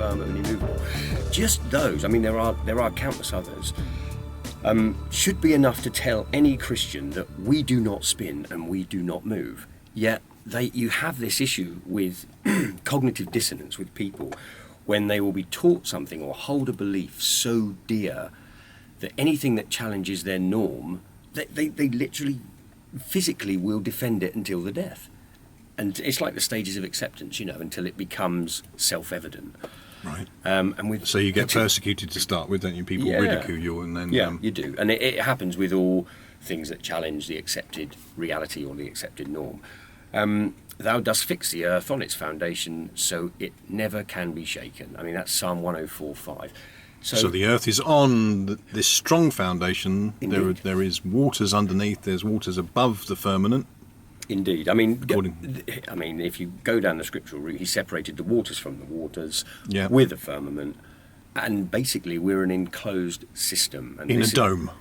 firm and immovable. Just those, I mean, there are countless others, should be enough to tell any Christian that we do not spin and we do not move. Yet you have this issue with cognitive dissonance with people when they will be taught something or hold a belief so dear that anything that challenges their norm, they literally physically will defend it until the death. And it's like the stages of acceptance, until it becomes self-evident. Right. And so you get persecuted to start with, don't you? People ridicule you, and then you do, and it happens with all things that challenge the accepted reality or the accepted norm. Thou dost fix the earth on its foundation, so it never can be shaken. I mean, that's Psalm 104:5. So the earth is on this strong foundation. There is waters underneath. There's waters above the firmament. Indeed. I mean, if you go down the scriptural route, he separated the waters from the waters with a firmament, and basically we're an enclosed system. And in a dome.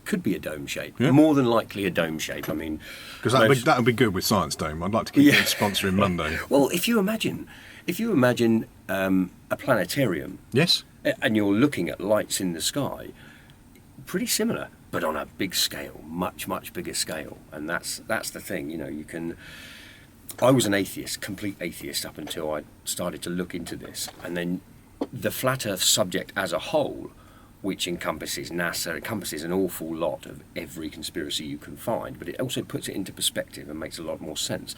Could be a dome shape. Yeah. More than likely a dome shape. I mean, because that would be good with Science Dome. I'd like to keep it sponsoring Monday. Well, if you imagine a planetarium, yes, and you're looking at lights in the sky, pretty similar, but on a big scale, much bigger scale. And that's the thing. You can. I was an atheist, complete atheist, up until I started to look into this, and then the flat Earth subject as a whole, which encompasses NASA, encompasses an awful lot of every conspiracy you can find, but it also puts it into perspective and makes a lot more sense.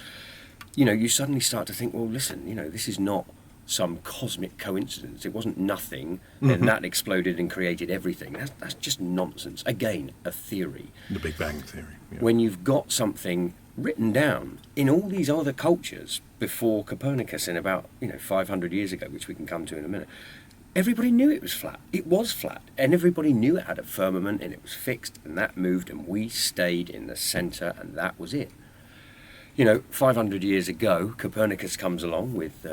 You suddenly start to think, well, listen, this is not some cosmic coincidence. It wasn't nothing, and that exploded and created everything. That's just nonsense. Again, a theory. The Big Bang Theory. Yeah. When you've got something written down in all these other cultures before Copernicus in about 500 years ago, which we can come to in a minute, everybody knew it was flat. It was flat, and everybody knew it had a firmament, and it was fixed, and that moved, and we stayed in the centre, and that was it. 500 years ago, Copernicus comes along with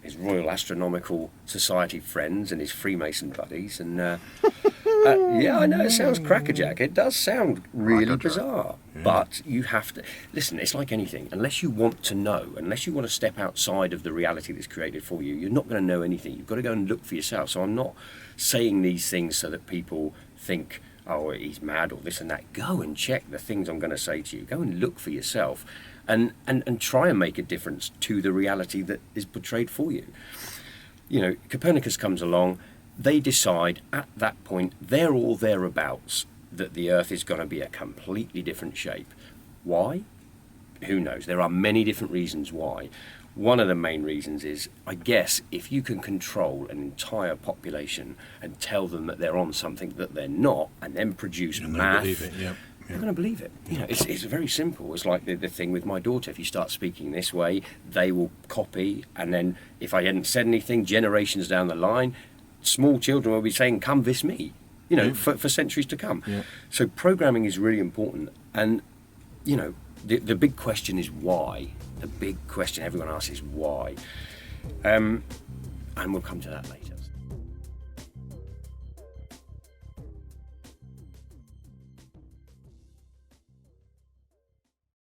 his Royal Astronomical Society friends and his Freemason buddies, and I know it sounds crackerjack. It does sound really bizarre, but you have to listen. It's like anything. Unless you want to know, unless you want to step outside of the reality that's created for you, you're not going to know anything. You've got to go and look for yourself. So I'm not saying these things so that people think, oh, he's mad or this and that. Go and check the things I'm going to say to you. Go and look for yourself. And try and make a difference to the reality that is portrayed for you. Copernicus comes along, they decide at that point, they're all thereabouts, that the Earth is going to be a completely different shape. Why? Who knows? There are many different reasons why. One of the main reasons is, I guess, if you can control an entire population and tell them that they're on something that they're not, and then produce math... They're going to believe it. It's very simple. It's like the thing with my daughter. If you start speaking this way, they will copy. And then if I hadn't said anything, generations down the line, small children will be saying, come this me, for centuries to come. Yeah. So programming is really important. And, the big question is why. The big question everyone asks is why. And we'll come to that later.